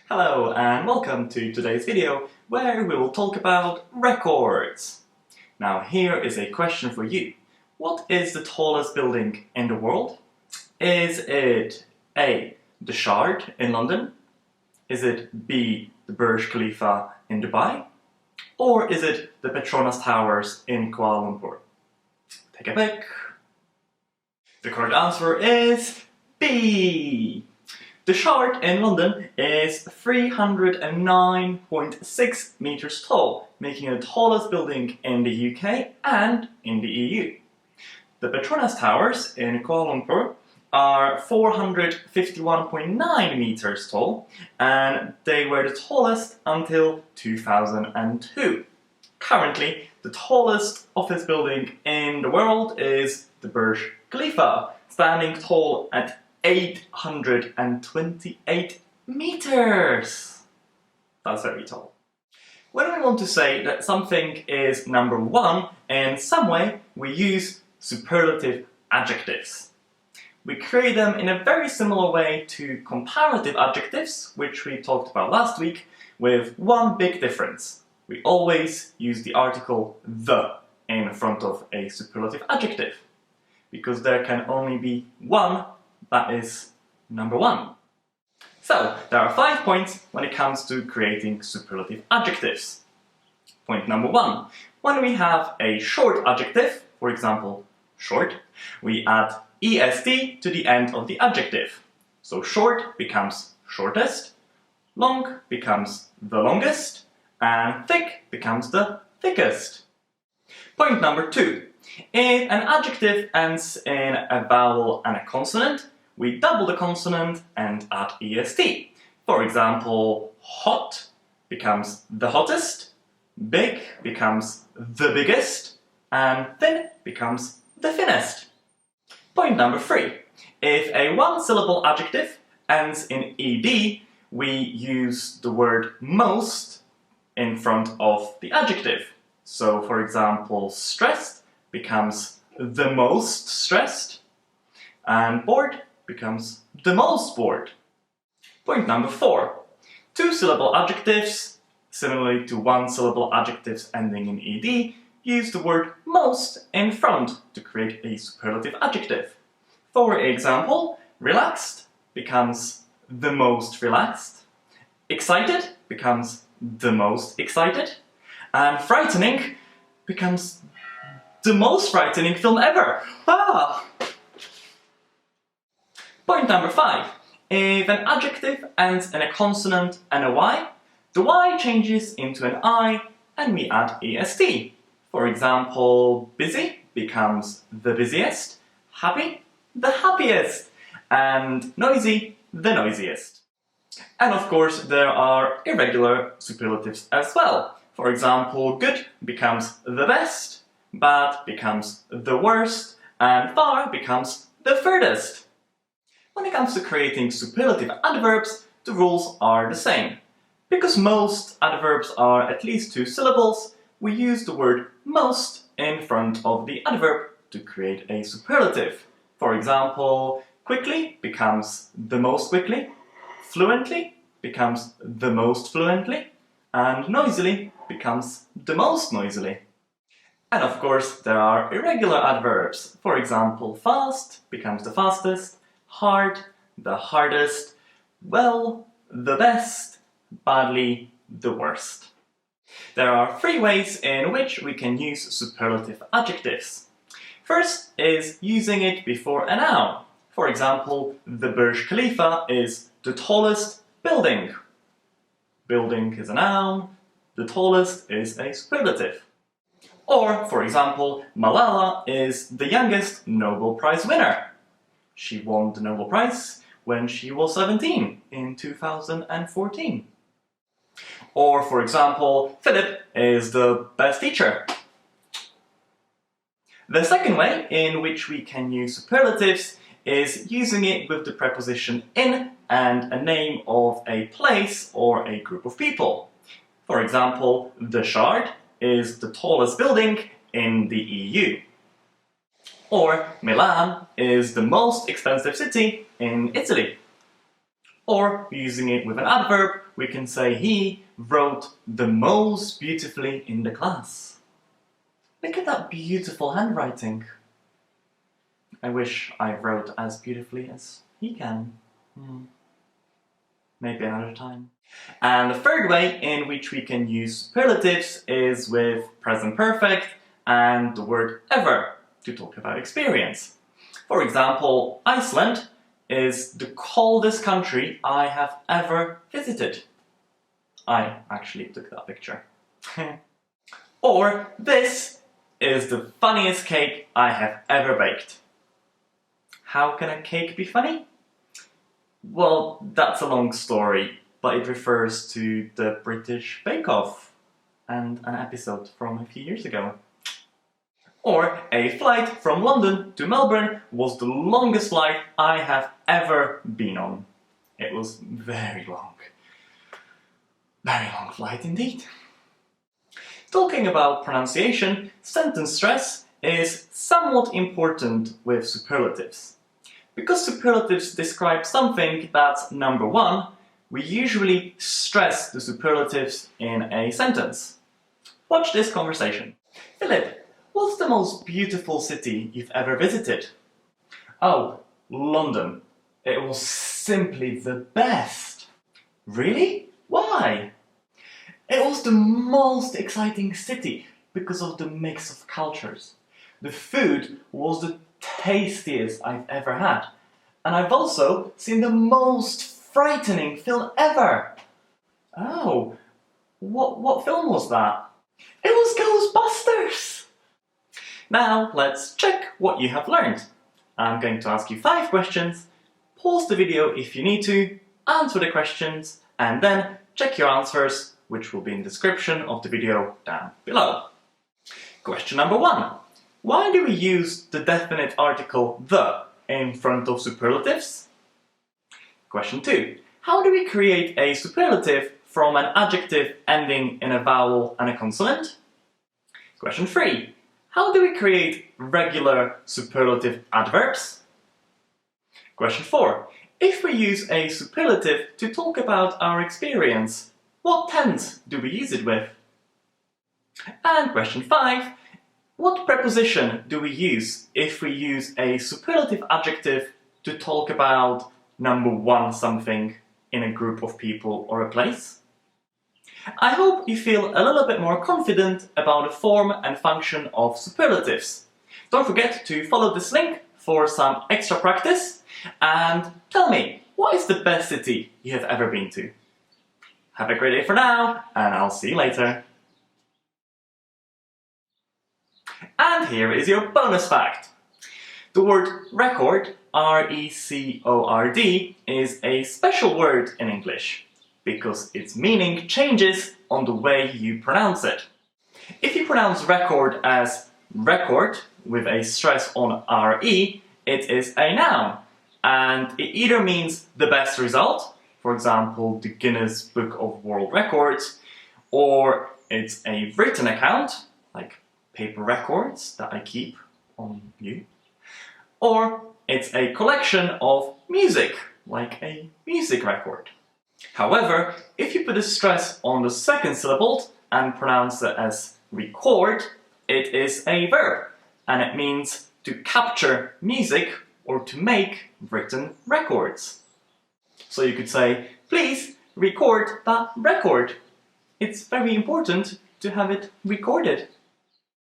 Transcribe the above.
Hello and welcome to today's video where we will talk about records. Now here is a question for you. What is the tallest building in the world? Is it A. the Shard in London? Is it B. the Burj Khalifa in Dubai? Or is it the Petronas Towers in Kuala Lumpur? Take a pick. The correct answer is B. The Shard in London is 309.6 meters tall, making it the tallest building in the UK and in the EU. The Petronas Towers in Kuala Lumpur are 451.9 meters tall, and they were the tallest until 2002. Currently, the tallest office building in the world is the Burj Khalifa, standing tall at 828 meters! That's very tall. When we want to say that something is number one in some way, we use superlative adjectives. We create them in a very similar way to comparative adjectives, which we talked about last week, with one big difference. We always use the article the in front of a superlative adjective, because there can only be one that is number one. So, there are 5 points when it comes to creating superlative adjectives. Point number one. When we have a short adjective, for example, short, we add est to the end of the adjective. So short becomes shortest, long becomes the longest, and thick becomes the thickest. Point number two. If an adjective ends in a vowel and a consonant, we double the consonant and add est. For example, hot becomes the hottest, big becomes the biggest, and thin becomes the thinnest. Point number three. If a one-syllable adjective ends in ed, we use the word most in front of the adjective. So, for example, stressed becomes the most stressed, and bored becomes the most bored. Point number four. Two-syllable adjectives, similarly to one-syllable adjectives ending in ed, use the word most in front to create a superlative adjective. For example, relaxed becomes the most relaxed, excited becomes the most excited, and frightening becomes the most frightening film ever. Point number five. If an adjective ends in a consonant and a y, the y changes into an I and we add est. For example, busy becomes the busiest, happy the happiest, and noisy the noisiest. And of course, there are irregular superlatives as well. For example, good becomes the best, bad becomes the worst, and far becomes the furthest. When it comes to creating superlative adverbs, the rules are the same. Because most adverbs are at least 2 syllables, we use the word most in front of the adverb to create a superlative. For example, quickly becomes the most quickly, fluently becomes the most fluently, and noisily becomes the most noisily. And of course, there are irregular adverbs. For example, fast becomes the fastest, hard the hardest, well the best, badly the worst. There are 3 ways in which we can use superlative adjectives. First is using it before a noun. For example, the Burj Khalifa is the tallest building. Building is a noun, the tallest is a superlative. Or, for example, Malala is the youngest Nobel Prize winner. She won the Nobel Prize when she was 17 in 2014. Or, for example, Philip is the best teacher. The second way in which we can use superlatives is using it with the preposition in and a name of a place or a group of people. For example, the Shard is the tallest building in the EU. Or Milan is the most expensive city in Italy. Or, using it with an adverb, we can say he wrote the most beautifully in the class. Look at that beautiful handwriting. I wish I wrote as beautifully as he can. Maybe another time. And the third way in which we can use superlatives is with present perfect and the word ever to talk about experience. For example, Iceland is the coldest country I have ever visited. I actually took that picture. Or, this is the funniest cake I have ever baked. How can a cake be funny? Well, that's a long story, but it refers to the British Bake Off and an episode from a few years ago. Or, a flight from London to Melbourne was the longest flight I have ever been on. It was very long. Very long flight indeed. Talking about pronunciation, sentence stress is somewhat important with superlatives. Because superlatives describe something that's number one, we usually stress the superlatives in a sentence. Watch this conversation. Philip, what's the most beautiful city you've ever visited? Oh, London. It was simply the best. Really? Why? It was the most exciting city because of the mix of cultures. The food was the tastiest I've ever had. And I've also seen the most frightening film ever. Oh, what film was that? It was Ghostbusters! Now let's check what you have learned. I'm going to ask you 5 questions. Pause the video if you need to, answer the questions, and then check your answers, which will be in the description of the video down below. Question number 1. Why do we use the definite article the in front of superlatives? Question 2. How do we create a superlative from an adjective ending in a vowel and a consonant? Question 3. How do we create regular superlative adverbs? Question 4. If we use a superlative to talk about our experience, what tense do we use it with? And question 5. What preposition do we use if we use a superlative adjective to talk about number 1 something in a group of people or a place? I hope you feel a little bit more confident about the form and function of superlatives. Don't forget to follow this link for some extra practice, and tell me, what is the best city you have ever been to? Have a great day for now, and I'll see you later. And here is your bonus fact. The word record, R-E-C-O-R-D, is a special word in English because its meaning changes on the way you pronounce it. If you pronounce record as record with a stress on R-E, it is a noun, and it either means the best result, for example, the Guinness Book of World Records, or it's a written account, like paper records that I keep on you, or it's a collection of music, like a music record. However, if you put a stress on the second syllable and pronounce it as record, it is a verb, and it means to capture music or to make written records. So you could say, please record that record. It's very important to have it recorded.